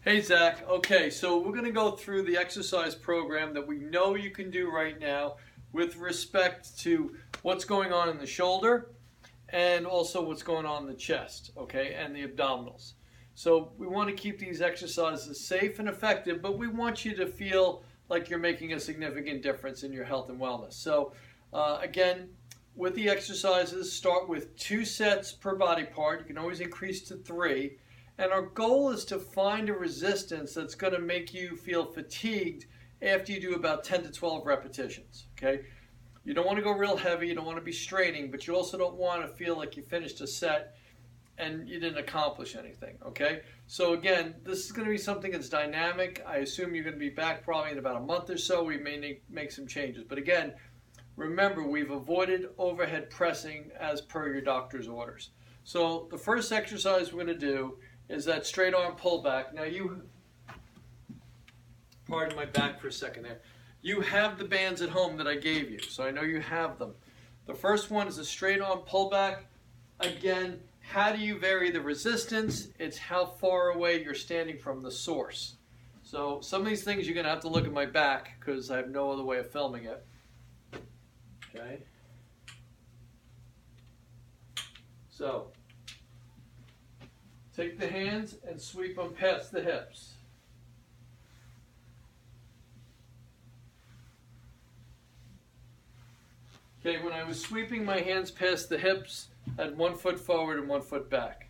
Hey Zach, okay, so we're going to go through the exercise program that we know you can do right now with respect to what's going on in the shoulder and also what's going on in the chest, okay, and the abdominals. So we want to keep these exercises safe and effective, but we want you to feel like you're making a significant difference in your health and wellness. So again, with the exercises, start with 2 sets per body part. You can always increase to 3. And our goal is to find a resistance that's going to make you feel fatigued after you do about 10 to 12 repetitions, okay? You don't want to go real heavy, you don't want to be straining, but you also don't want to feel like you finished a set and you didn't accomplish anything, okay? So again, this is going to be something that's dynamic. I assume you're going to be back probably in about a month or so. We may make some changes. But again, remember, we've avoided overhead pressing as per your doctor's orders. So the first exercise we're going to do is that straight arm pullback. Now pardon my back for a second there. You have the bands at home that I gave you, so I know you have them. The first one is a straight arm pullback. Again, how do you vary the resistance? It's how far away you're standing from the source. So some of these things you're gonna have to look at my back because I have no other way of filming it. Okay. So, take the hands and sweep them past the hips. Okay, when I was sweeping my hands past the hips, I had 1 foot forward and 1 foot back,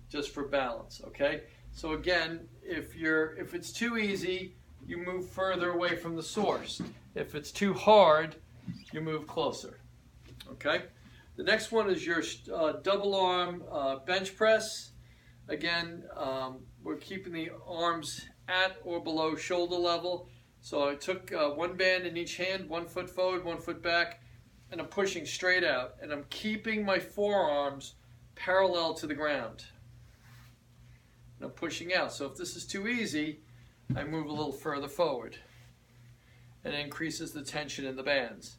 just for balance, okay? So again, if it's too easy, you move further away from the source. If it's too hard, you move closer, okay? The next one is your double arm bench press. Again, we're keeping the arms at or below shoulder level. So I took 1 band in each hand, 1 foot forward, 1 foot back, and I'm pushing straight out. And I'm keeping my forearms parallel to the ground. And I'm pushing out. So if this is too easy, I move a little further forward. And it increases the tension in the bands.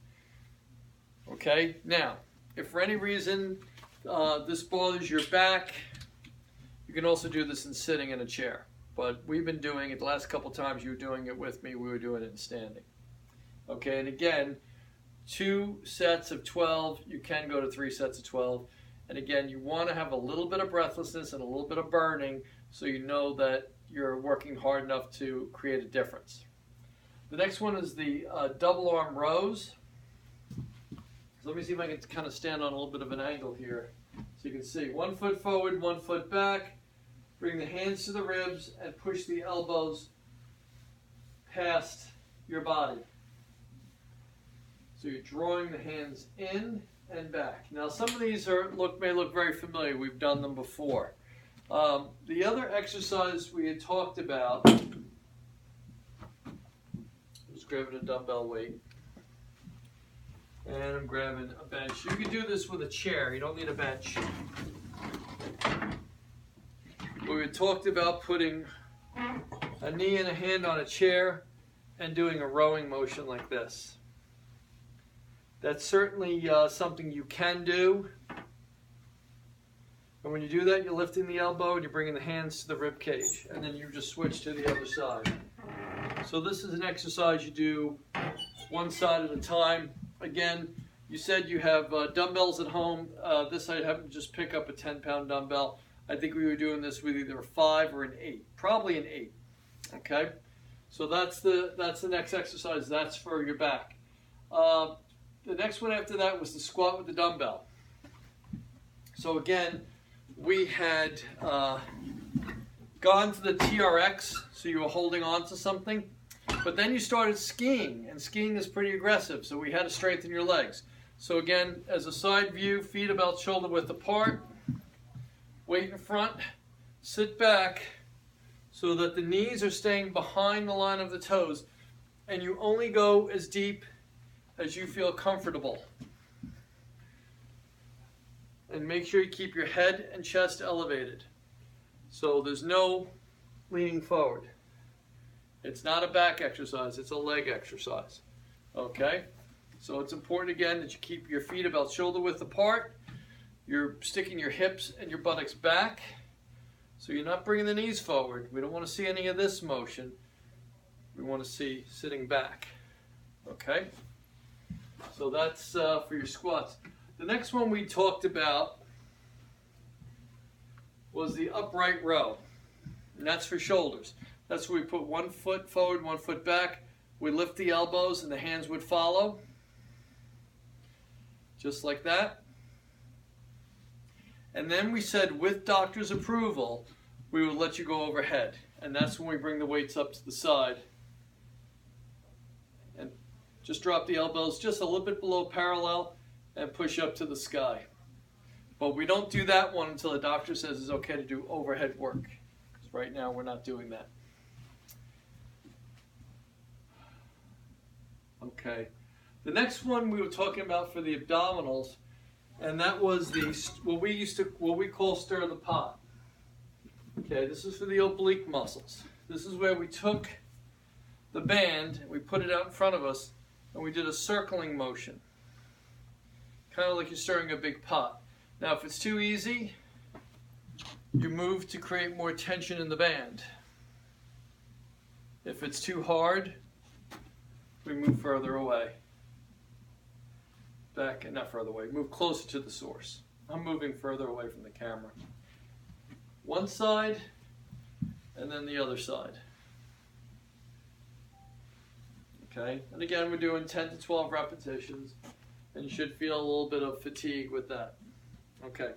Okay, now, if for any reason this bothers your back, you can also do this in sitting in a chair, but we've been doing it the last couple times you were doing it with me, we were doing it in standing. Okay, and again, 2 sets of 12, you can go to 3 sets of 12. And again, you want to have a little bit of breathlessness and a little bit of burning so you know that you're working hard enough to create a difference. The next one is the double arm rows. So let me see if I can kind of stand on a little bit of an angle here. So you can see 1 foot forward, 1 foot back. Bring the hands to the ribs and push the elbows past your body. So you're drawing the hands in and back. Now some of these may look very familiar. We've done them before. The other exercise we had talked about was grabbing a dumbbell weight. And I'm grabbing a bench. You can do this with a chair. You don't need a bench. We had talked about putting a knee and a hand on a chair and doing a rowing motion like this. That's certainly something you can do. And when you do that, you're lifting the elbow and you're bringing the hands to the rib cage. And then you just switch to the other side. So this is an exercise you do 1 side at a time. Again, you said you have dumbbells at home. This I happen to just pick up a 10-pound dumbbell. I think we were doing this with either a 5 or an 8, probably an 8. Okay, so that's the next exercise. That's for your back. The next one after that was the squat with the dumbbell. So again, we had gone to the TRX, so you were holding on to something. But then you started skiing, and skiing is pretty aggressive, so we had to strengthen your legs. So again, as a side view, feet about shoulder width apart, weight in front, sit back so that the knees are staying behind the line of the toes, and you only go as deep as you feel comfortable. And make sure you keep your head and chest elevated. So there's no leaning forward. It's not a back exercise, it's a leg exercise. Okay? So it's important again that you keep your feet about shoulder width apart. You're sticking your hips and your buttocks back So you're not bringing the knees forward. We don't want to see any of this motion. We want to see sitting back. Okay? So that's for your squats. The next one we talked about was the upright row. And that's for shoulders. That's where we put 1 foot forward, 1 foot back. We lift the elbows and the hands would follow. Just like that. And then we said with doctor's approval, we would let you go overhead. And that's when we bring the weights up to the side. And just drop the elbows just a little bit below parallel and push up to the sky. But we don't do that one until the doctor says it's okay to do overhead work. Because right now we're not doing that. Okay. The next one we were talking about for the abdominals, and that was what we call stir the pot. Okay, this is for the oblique muscles. This is where we took the band, we put it out in front of us, and we did a circling motion. Kind of like you're stirring a big pot. Now, if it's too easy, you move to create more tension in the band. If it's too hard, we move further away. Back, not further away, move closer to the source. I'm moving further away from the camera. One side, and then the other side. Okay, and again, we're doing 10 to 12 repetitions, and you should feel a little bit of fatigue with that. Okay,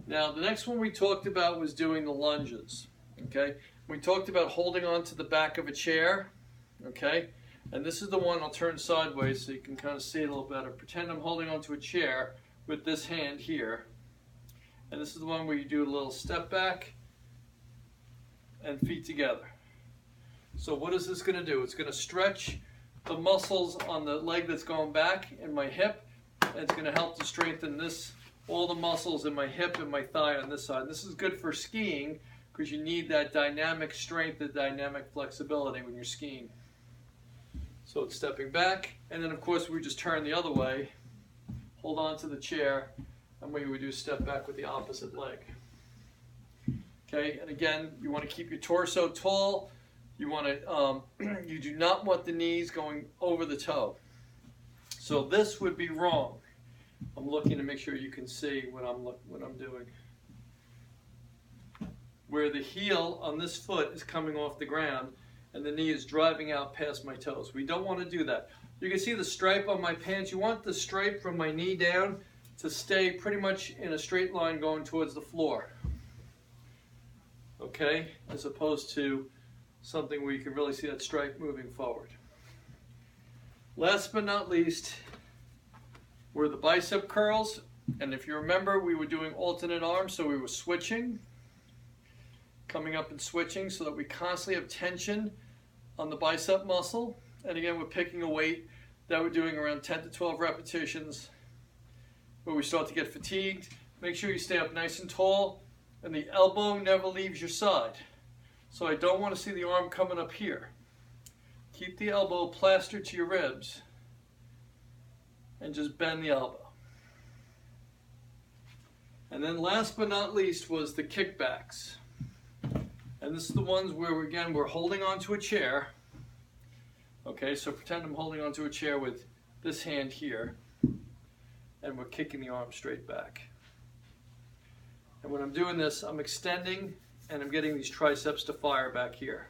now the next one we talked about was doing the lunges. Okay, we talked about holding on to the back of a chair. Okay, and this is the one I'll turn sideways so you can kind of see it a little better. Pretend I'm holding onto a chair with this hand here. And this is the one where you do a little step back and feet together. So what is this going to do? It's going to stretch the muscles on the leg that's going back in my hip. And it's going to help to strengthen all the muscles in my hip and my thigh on this side. This is good for skiing because you need that dynamic strength, the dynamic flexibility when you're skiing. So it's stepping back, and then of course we just turn the other way, hold on to the chair, and we would do step back with the opposite leg. Okay, and again, you want to keep your torso tall. You want to, you do not want the knees going over the toe. So this would be wrong. I'm looking to make sure you can see what I'm doing. Where the heel on this foot is coming off the ground, and the knee is driving out past my toes. We don't want to do that. You can see the stripe on my pants. You want the stripe from my knee down to stay pretty much in a straight line going towards the floor. Okay? As opposed to something where you can really see that stripe moving forward. Last but not least were the bicep curls. And if you remember, we were doing alternate arms, so we were switching. Coming up and switching so that we constantly have tension on the bicep muscle. And again, we're picking a weight that we're doing around 10 to 12 repetitions where we start to get fatigued. Make sure you stay up nice and tall and the elbow never leaves your side. So I don't want to see the arm coming up here. Keep the elbow plastered to your ribs and just bend the elbow. And then last but not least was the kickbacks. And this is the ones where, we're holding onto a chair. Okay, so pretend I'm holding onto a chair with this hand here. And we're kicking the arm straight back. And when I'm doing this, I'm extending and I'm getting these triceps to fire back here.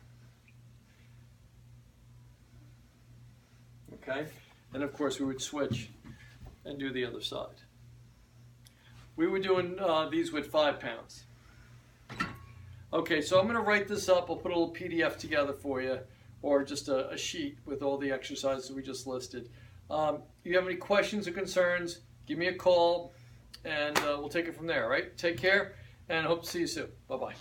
Okay, and of course we would switch and do the other side. We were doing these with 5 pounds. Okay, so I'm going to write this up. I'll put a little PDF together for you, or just a sheet with all the exercises we just listed. If you have any questions or concerns, give me a call, and we'll take it from there, all right? Take care, and I hope to see you soon. Bye-bye.